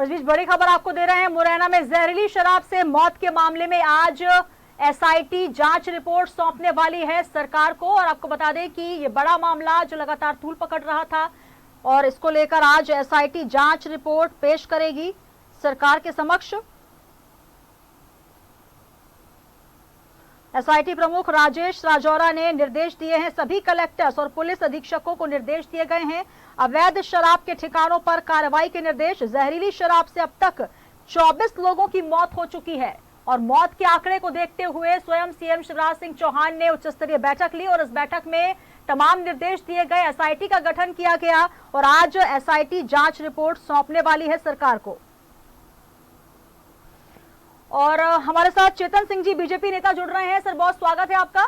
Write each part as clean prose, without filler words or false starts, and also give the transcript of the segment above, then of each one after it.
और इस बीच बड़ी खबर आपको दे रहे हैं, मुरैना में जहरीली शराब से मौत के मामले में आज एसआईटी जांच रिपोर्ट सौंपने वाली है सरकार को। और आपको बता दें कि ये बड़ा मामला जो लगातार तूल पकड़ रहा था और इसको लेकर आज एसआईटी जांच रिपोर्ट पेश करेगी सरकार के समक्ष। एसआईटी प्रमुख राजेश राजौरा ने निर्देश दिए हैं, सभी कलेक्टर्स और पुलिस अधीक्षकों को निर्देश दिए गए हैं। अवैध शराब के ठिकानों पर कार्रवाई के निर्देश। जहरीली शराब से अब तक 24 लोगों की मौत हो चुकी है और मौत के आंकड़े को देखते हुए स्वयं सीएम शिवराज सिंह चौहान ने उच्च स्तरीय बैठक ली और इस बैठक में तमाम निर्देश दिए गए। एसआईटी का गठन किया गया और आज एसआईटी जांच रिपोर्ट सौंपने वाली है सरकार को। और हमारे साथ चेतन सिंह जी बीजेपी नेता जुड़ रहे हैं। सर, बहुत स्वागत है आपका।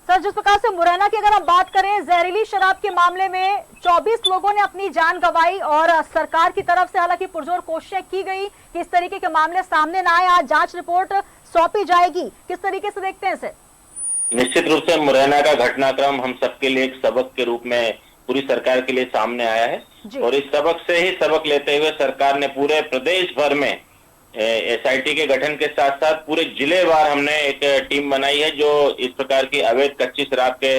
सर, जिस प्रकार से मुरैना की अगर हम बात करें, जहरीली शराब के मामले में 24 लोगों ने अपनी जान गंवाई और सरकार की तरफ से हालांकि पुरजोर कोशिशें की गई कि इस तरीके के मामले सामने ना आए। आज जांच रिपोर्ट सौंपी जाएगी, किस तरीके से देखते हैं इसे? निश्चित रूप से मुरैना का घटनाक्रम हम सबके लिए एक सबक के रूप में पूरी सरकार के लिए सामने आया है और इस सबक से ही सबक लेते हुए सरकार ने पूरे प्रदेश भर में एसआईटी के गठन के साथ साथ पूरे जिलेवार हमने एक टीम बनाई है जो इस प्रकार की अवैध कच्ची शराब के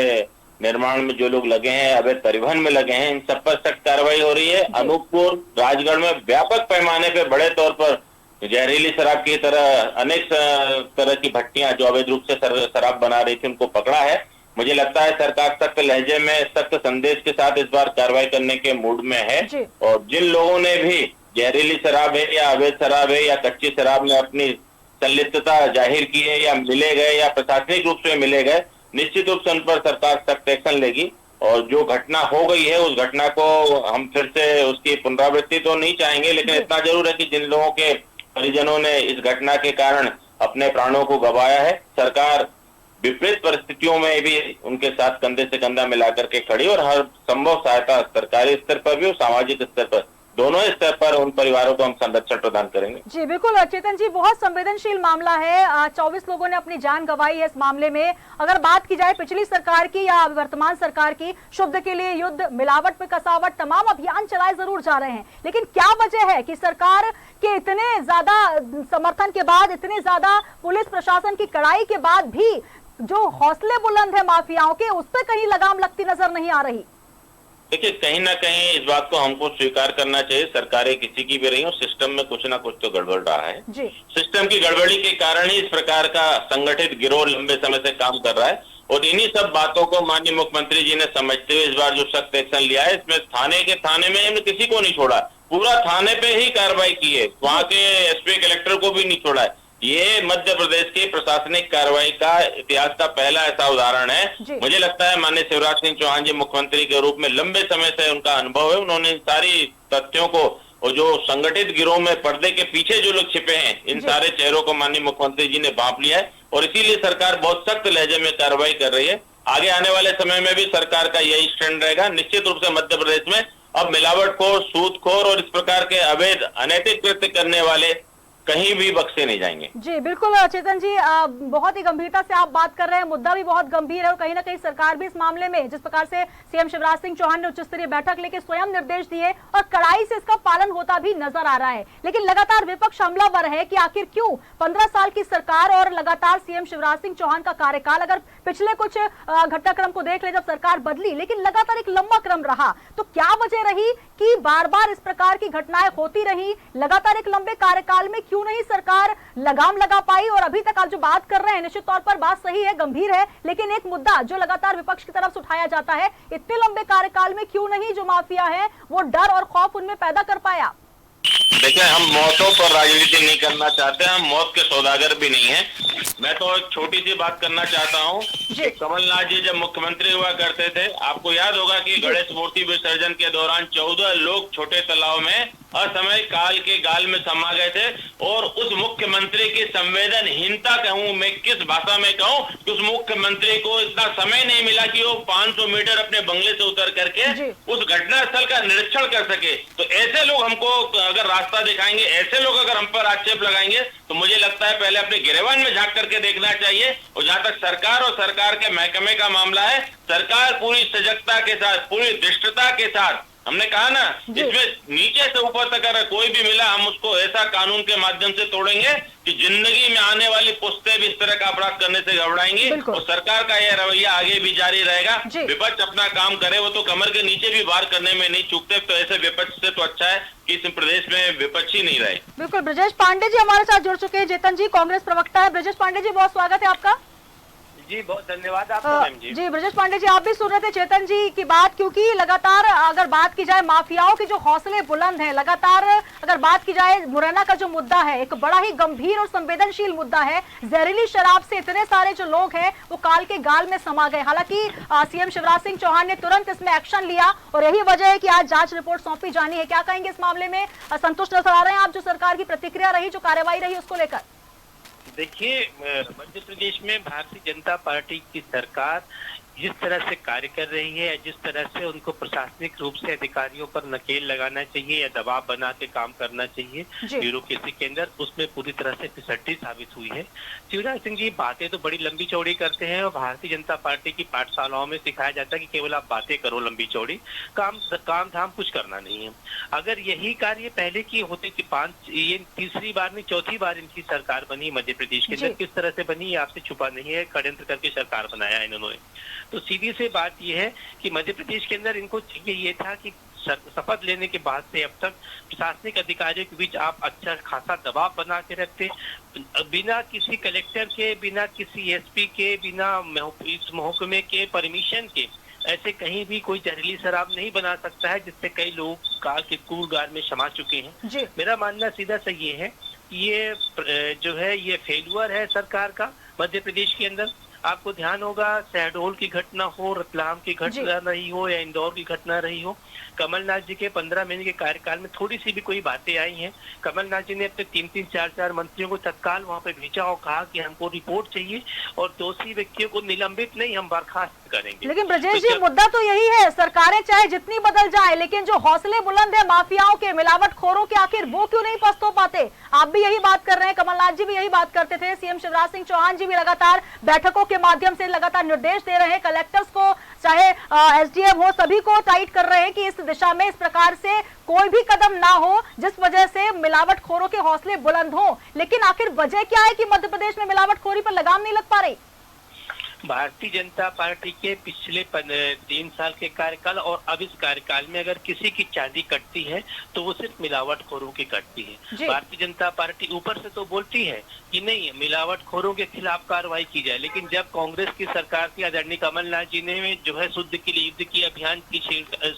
निर्माण में जो लोग लगे हैं, अवैध परिवहन में लगे हैं, इन सब पर सख्त कार्रवाई हो रही है। अनूपपुर, राजगढ़ में व्यापक पैमाने पे बड़े तौर पर जहरीली शराब की तरह अनेक तरह की भट्टियां जो अवैध रूप से शराब बना रही थी उनको पकड़ा है। मुझे लगता है सरकार सख्त लहजे में, सख्त संदेश के साथ इस बार कार्रवाई करने के मूड में है और जिन लोगों ने भी जहरीली शराब है या अवैध शराब है या कच्ची शराब में अपनी संलिप्तता जाहिर की है या मिले गए या प्रशासनिक रूप से मिले गए, निश्चित रूप से उन पर सरकार सख्त एक्शन लेगी। और जो घटना हो गई है उस घटना को हम फिर से उसकी पुनरावृत्ति तो नहीं चाहेंगे, लेकिन इतना जरूर है कि जिन लोगों के परिजनों ने इस घटना के कारण अपने प्राणों को गंवाया है, सरकार विपरीत परिस्थितियों में भी उनके साथ कंधे से कंधा मिलाकर के खड़ी और हर संभव सहायता सरकारी स्तर पर भी और सामाजिक स्तर पर, दोनों स्तर पर उन परिवारों को हम संरक्षण प्रदान करेंगे। जी बिल्कुल चेतन जी, बहुत संवेदनशील मामला है। 24 लोगों ने अपनी जान गंवाई है इस मामले में। अगर बात की जाए पिछली सरकार की या वर्तमान सरकार की, शुद्ध के लिए युद्ध, मिलावट पे कसावट, तमाम अभियान चलाए जरूर जा रहे हैं, लेकिन क्या वजह है कि सरकार के इतने ज्यादा समर्थन के बाद, इतने ज्यादा पुलिस प्रशासन की कड़ाई के बाद भी जो हौसले बुलंद है माफियाओं के, उस पर कहीं लगाम लगती नजर नहीं आ रही? देखिए, कहीं ना कहीं इस बात को हमको स्वीकार करना चाहिए, सरकारें किसी की भी रही हो, सिस्टम में कुछ ना कुछ तो गड़बड़ रहा है। सिस्टम की गड़बड़ी के कारण ही इस प्रकार का संगठित गिरोह लंबे समय से काम कर रहा है और इन्हीं सब बातों को माननीय मुख्यमंत्री जी ने समझते हुए इस बार जो सख्त एक्शन लिया है, इसमें थाने में इन्होंने किसी को नहीं छोड़ा, पूरा थाने पे ही कार्रवाई की है, वहां के एसपी कलेक्टर को भी नहीं छोड़ा है। ये मध्य प्रदेश की प्रशासनिक कार्रवाई का इतिहास का पहला ऐसा उदाहरण है। मुझे लगता है माननीय शिवराज सिंह चौहान जी मुख्यमंत्री के रूप में लंबे समय से उनका अनुभव है, उन्होंने इन सारी तथ्यों को और जो संगठित गिरोह में पर्दे के पीछे जो लोग छिपे हैं, इन सारे चेहरों को माननीय मुख्यमंत्री जी ने भांप लिया है और इसीलिए सरकार बहुत सख्त लहजे में कार्रवाई कर रही है। आगे आने वाले समय में भी सरकार का यही स्टैंड रहेगा। निश्चित रूप से मध्य प्रदेश में अब मिलावटखोर, सूदखोर और इस प्रकार के अवैध अनैतिक कृत्य करने वाले कहीं भी बख्शे नहीं जाएंगे। जी बिल्कुल चेतन जी, बहुत ही गंभीरता से आप बात कर रहे हैं, मुद्दा भी बहुत गंभीर है और कहीं ना कहीं सरकार भी इस मामले में, जिस प्रकार से सीएम शिवराज सिंह चौहान ने उच्च स्तरीय बैठक लेकर स्वयं निर्देश दिए और कड़ाई से इसका पालन होता भी नजर आ रहा है, लेकिन लगातार विपक्ष हमलावर है कि आखिर क्यों 15 साल की सरकार और लगातार सीएम शिवराज सिंह चौहान का कार्यकाल, अगर पिछले कुछ घटनाक्रम को देख ले, जब सरकार बदली लेकिन लगातार एक लंबा क्रम रहा, तो क्या वजह रही कि बार बार इस प्रकार की घटनाएं होती रही? लगातार एक लंबे कार्यकाल में क्यों नहीं सरकार लगाम लगा पाई? और अभी तक आप जो बात कर रहे हैं, निश्चित तौर पर बात सही है, गंभीर है, लेकिन एक मुद्दा जो लगातार विपक्ष की तरफ से उठाया जाता है, इतने लंबे कार्यकाल में क्यों नहीं जो माफिया है वो डर और खौफ उनमें पैदा कर पाया? देखिए, हम मौतों पर राजनीति नहीं करना चाहते, हम मौत के सौदागर भी नहीं है। मैं तो एक छोटी सी बात करना चाहता हूँ। कमलनाथ जी जब मुख्यमंत्री हुआ करते थे, आपको याद होगा कि गणेश मूर्ति विसर्जन के दौरान 14 लोग छोटे तालाब में असमय काल के गाल में समा गए थे और उस मुख्यमंत्री की संवेदनहीनता कहूं, मैं किस भाषा में कहूं, कि उस मुख्यमंत्री को इतना समय नहीं मिला कि वो 500 मीटर अपने बंगले से उतर करके उस घटनास्थल का निरीक्षण कर सके। तो ऐसे लोग हमको अगर रास्ता दिखाएंगे, ऐसे लोग अगर हम पर आक्षेप लगाएंगे, तो मुझे लगता है पहले अपने गिरेबान में झांक करके देखना चाहिए। और जहां तक सरकार और सरकार के महकमे का मामला है, सरकार पूरी सजगता के साथ, पूरी दृष्टता के साथ हमने कहा ना, इसमें नीचे से ऊपर तक अगर कोई भी मिला हम उसको ऐसा कानून के माध्यम से तोड़ेंगे कि जिंदगी में आने वाली पुश्तें भी इस तरह का अपराध करने से घबराएंगी। और सरकार का यह रवैया आगे भी जारी रहेगा। विपक्ष अपना काम करे, वो तो कमर के नीचे भी वार करने में नहीं चूकते, तो ऐसे विपक्ष से तो अच्छा है कि इस प्रदेश में विपक्ष ही नहीं रहे। बिल्कुल, ब्रजेश पांडे जी हमारे साथ जुड़ चुके हैं। चेतन जी कांग्रेस प्रवक्ता है। ब्रजेश पांडे जी बहुत स्वागत है आपका। जी बहुत धन्यवाद आपका मैम जी। ब्रजेश पांडे जी आप भी सुन रहे थे चेतन जी की बात, क्योंकि लगातार अगर बात की जाए माफियाओं के जो हौसले बुलंद हैं, लगातार अगर बात की जाए मुरैना का जो मुद्दा है एक बड़ा ही गंभीर और संवेदनशील मुद्दा है। जहरीली शराब से इतने सारे जो लोग हैं वो काल के गाल में समा गए। हालांकि सीएम शिवराज सिंह चौहान ने तुरंत इसमें एक्शन लिया और यही वजह है कि आज जांच रिपोर्ट सौंपी जानी है। क्या कहेंगे इस मामले में? संतुष्ट नजर आ रहे हैं आप जो सरकार की प्रतिक्रिया रही, जो कार्रवाई रही उसको लेकर? देखिए, मध्य प्रदेश में भारतीय जनता पार्टी की सरकार जिस तरह से कार्य कर रही है, जिस तरह से उनको प्रशासनिक रूप से अधिकारियों पर नकेल लगाना चाहिए या दबाव बना के काम करना चाहिए ब्यूरोक्रेसी के अंदर, उसमें पूरी तरह से फिसड्डी साबित हुई है। शिवराज सिंह जी बातें तो बड़ी लंबी चौड़ी करते हैं और भारतीय जनता पार्टी की पाठशालाओं में सिखाया जाता है कि केवल आप बातें करो लंबी चौड़ी, काम धाम कुछ करना नहीं है। अगर यही कार्य पहले किए होते कि ये तीसरी बार नहीं चौथी बार इनकी सरकार बनी मध्य प्रदेश के अंदर, किस तरह से बनी आपसे छुपा नहीं है, षड्यंत्र करके सरकार बनाया इन्होंने। तो सीधी सी बात यह है कि मध्य प्रदेश के अंदर इनको चाहिए ये था कि शपथ लेने के बाद से अब तक प्रशासनिक अधिकारियों के बीच आप अच्छा खासा दबाव बना के रखते, बिना किसी कलेक्टर के, बिना किसी एसपी के, बिना इस महकमे के परमिशन के ऐसे कहीं भी कोई जहरीली शराब नहीं बना सकता है, जिससे कई लोग काल के कूड़गार में समा चुके हैं। मेरा मानना सीधा सा ये है कि ये जो है ये फेल्यूर है सरकार का मध्य प्रदेश के अंदर। आपको ध्यान होगा शहडोल की घटना हो, रतलाम की घटना रही हो या इंदौर की घटना रही हो, कमलनाथ जी के 15 महीने के कार्यकाल में थोड़ी सी भी कोई बातें आई हैं, कमलनाथ जी ने अपने 3-3, 4-4 मंत्रियों को तत्काल वहां पे भेजा और कहा कि हमको रिपोर्ट चाहिए और दोषी व्यक्तियों को निलंबित नहीं हम बर्खास्त करेंगे। लेकिन ब्रजेश जी मुद्दा तो यही है, सरकारें चाहे जितनी बदल जाए लेकिन जो हौसले बुलंद है माफियाओं के, मिलावटखोरों के, आखिर वो क्यों नहीं पस्त हो पाते? आप भी यही बात कर रहे हैं, कमलनाथ जी भी यही बात करते थे, सीएम शिवराज सिंह चौहान जी भी लगातार बैठकों के माध्यम से लगातार निर्देश दे रहे हैं, कलेक्टर्स को चाहे एसडीएम हो सभी को टाइट कर रहे हैं कि इस दिशा में इस प्रकार से कोई भी कदम ना हो जिस वजह से मिलावटखोरों के हौसले बुलंद हो। लेकिन आखिर वजह क्या है कि मध्य प्रदेश में मिलावटखोरी पर लगाम नहीं लग पा रही? भारतीय जनता पार्टी के पिछले 3 साल के कार्यकाल और अब इस कार्यकाल में अगर किसी की चांदी कटती है तो वो सिर्फ मिलावटखोरों की कटती है। भारतीय जनता पार्टी ऊपर से तो बोलती है कि नहीं मिलावटखोरों के खिलाफ कार्रवाई की जाए, लेकिन जब कांग्रेस की सरकार थी आदरणीय कमलनाथ जी ने जो है शुद्ध के लिए युद्ध की अभियान की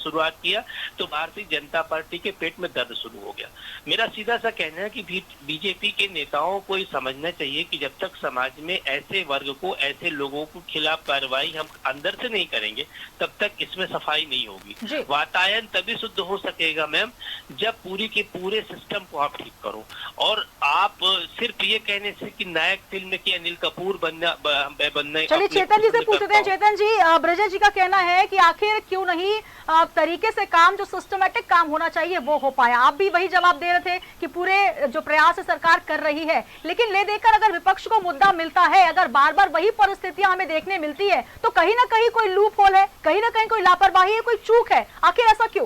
शुरुआत किया तो भारतीय जनता पार्टी के पेट में दर्द शुरू हो गया। मेरा सीधा सा कहना है कि बीजेपी के नेताओं को ये समझना चाहिए कि जब तक समाज में ऐसे वर्ग को, ऐसे लोगों के खिलाफ कार्रवाई हम अंदर से नहीं करेंगे तब तक इसमें सफाई नहीं होगी। वातायन तभी शुद्ध हो सकेगा मैम जब पूरी के पूरे सिस्टम को आप ठीक करो। और आप सिर्फ ये कहने से कि नायक फिल्म के अनिल कपूर बनना। चलिए चेतन जी से पूछते हैं। चेतन जी, ब्रजेश जी का कहना है कि आखिर क्यों नहीं तरीके से काम, जो सिस्टमेटिक काम होना चाहिए वो हो पाया। आप भी वही जवाब दे रहे थे कि पूरे जो प्रयास सरकार कर रही है, लेकिन ले देकर अगर विपक्ष को मुद्दा मिलता है, अगर बार बार वही परिस्थितियां हमें देखने मिलती है तो कहीं ना कहीं कोई लूप होल है, कहीं ना कहीं कोई लापरवाही है, कोई चूक है। आखिर ऐसा क्यों?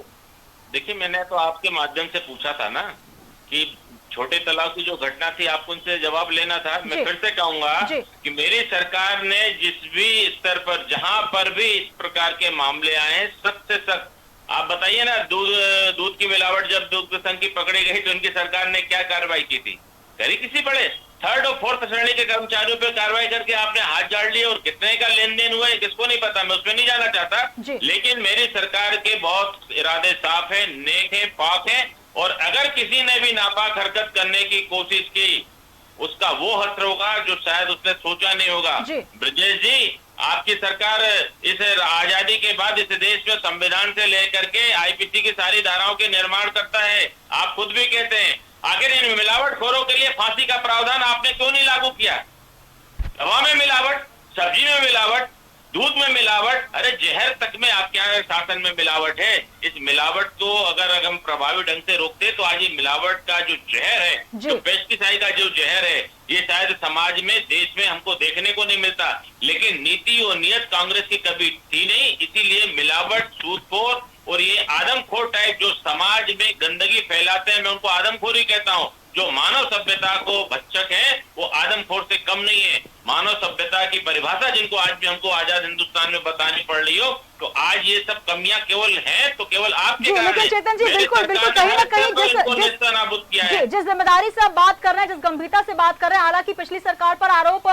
देखिए मैंने तो आपके माध्यम से पूछा था ना कि छोटे तालाब की जो घटना थी आपको उनसे जवाब लेना था। मैं फिर से कहूंगा कि मेरी सरकार ने जिस भी स्तर पर जहां पर भी इस प्रकार के मामले आए सख्त से सख्त, आप बताइए ना, दूध की मिलावट जब दुग्ध संघ की पकड़ी गई तो उनकी सरकार ने क्या कार्रवाई की थी? करी किसी बड़े 3rd और 4th श्रेणी के कर्मचारियों पर कार्रवाई करके आपने हाथ झाड़ लिए और कितने का लेन देन हुआ है किसको नहीं पता, मैं उसमें नहीं जाना चाहता। लेकिन मेरी सरकार के बहुत इरादे साफ है, नेक है, पाक है, और अगर किसी ने भी नापाक हरकत करने की कोशिश की उसका वो हश्र होगा जो शायद उसने सोचा नहीं होगा। ब्रजेश जी, आपकी सरकार इस आजादी के बाद इस देश में संविधान से लेकर के आईपीसी की सारी धाराओं के निर्माण करता है। आप खुद भी कहते हैं, आखिर इन मिलावटखोरों के लिए फांसी का प्रावधान आपने क्यों नहीं लागू किया? दवा में मिलावट, सब्जी में मिलावट, दूध में मिलावट, अरे जहर तक में आपके यहाँ शासन में मिलावट है। इस मिलावट को अगर हम प्रभावी ढंग से रोकते तो आज ये मिलावट का जो जहर है, जो पेस्टिसाइड का जो जहर है, ये शायद समाज में, देश में हमको देखने को नहीं मिलता। लेकिन नीति और नियत कांग्रेस की कभी थी नहीं, इसीलिए मिलावट, सूदखोर और ये आदमखोर टाइप जो समाज में गंदगी फैलाते हैं, मैं उनको आदमखोर ही कहता हूँ। जो मानव सभ्यता को भक्षक है वो आदमखोर से कम नहीं है। मानव सभ्यता की परिभाषा जिनको आज भी हमको आजाद हिंदुस्तान में बतानी पड़ रही हो, तो आज ये सब कमियां केवल हैं तो केवल आपके कारण। लेकिन चेतन जी बिल्कुल बिल्कुल कहीं ना कहीं जिस जिम्मेदारी से आप बात कर रहे हैं, जिस गंभीरता से बात कर रहे हैं, हालांकि पिछली सरकार पर आरोप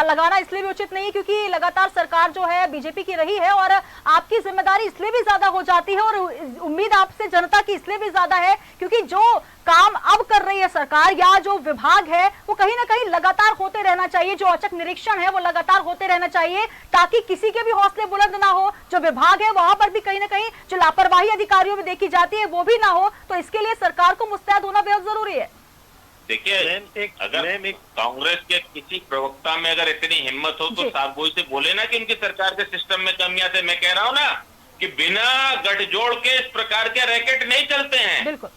लगाना इसलिए भी उचित नहीं है क्योंकि लगातार सरकार जो है बीजेपी की रही है और आपकी जिम्मेदारी इसलिए भी ज्यादा हो जाती है और उम्मीद आपसे जनता की इसलिए भी ज्यादा है क्योंकि जो काम अब कर रही है सरकार या जो विभाग है वो कहीं ना कहीं लगातार होते रहना चाहिए, जो औचक निरीक्षण है वो लगातार होते रहना चाहिए ताकि किसी के भी हौसले बुलंद ना हो। जो विभाग है वहां पर भी कहीं ना कहीं जो लापरवाही अधिकारियों में देखी जाती है वो भी ना हो, तो इसके लिए सरकार को मुस्तैद होना बेहद जरूरी है। देखिए, अगर कांग्रेस के किसी प्रवक्ता में अगर इतनी हिम्मत हो तो साफ से बोले ना कि उनकी सरकार के सिस्टम में कमियां थे। मैं कह रहा हूं ना कि बिना गठजोड़ के इस प्रकार के रैकेट नहीं चलते हैं। बिल्कुल,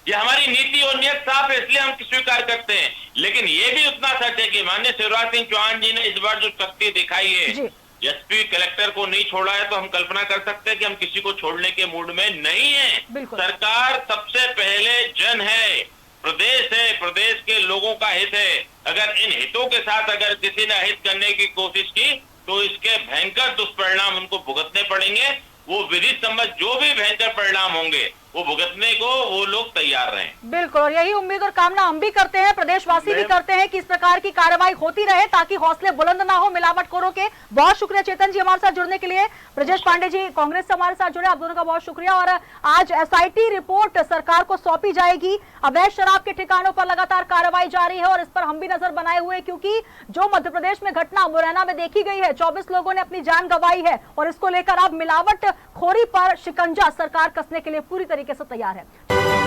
ये हमारी नीति और नियत साफ है, इसलिए हम स्वीकार करते हैं। लेकिन ये भी उतना सच है कि माननीय शिवराज सिंह चौहान जी ने इस बार जो शक्ति दिखाई है, एसपी कलेक्टर को नहीं छोड़ा है, तो हम कल्पना कर सकते हैं कि हम किसी को छोड़ने के मूड में नहीं है। सरकार सबसे पहले जन है, प्रदेश है, प्रदेश के लोगों का हित है। अगर इन हितों के साथ अगर किसी ने हित करने की कोशिश की तो इसके भयंकर दुष्परिणाम उनको भुगतने पड़ेंगे। वो विधि सम्मत जो भी भयंकर परिणाम होंगे वो भुगतने को वो लोग तैयार रहे। बिल्कुल, और यही उम्मीद और कामना हम भी करते हैं, प्रदेशवासी भी करते हैं कि इस प्रकार की कार्रवाई होती रहे ताकि हौसले बुलंद ना हो मिलावटखोरों के। बहुत शुक्रिया चेतन जी हमारे साथ जुड़ने के लिए। ब्रजेश पांडे जी कांग्रेस से हमारे साथ जुड़े, आप दोनों का बहुत शुक्रिया। और आज एसआईटी रिपोर्ट सरकार को सौंपी जाएगी। अवैध शराब के ठिकानों पर लगातार कार्रवाई जारी है और इस पर हम भी नजर बनाए हुए, क्योंकि जो मध्य प्रदेश में घटना मुरैना में देखी गई है, 24 लोगों ने अपनी जान गंवाई है और इसको लेकर अब मिलावटखोरी पर शिकंजा सरकार कसने के लिए पूरी तरीके से तैयार है।